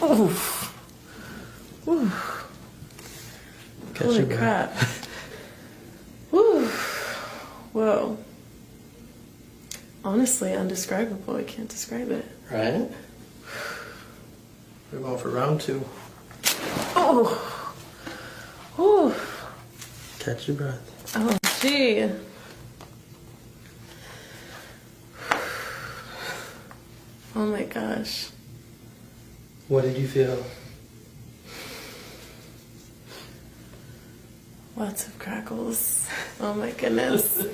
Oof. Oof. Holy crap. Woo. Whoa. Honestly, undescribable. I can't describe it. Right? We're going for round 2. Oh. Ooh. Catch your breath. Oh, gee. Oh my gosh. What did you feel? Lots of crackles. Oh my goodness.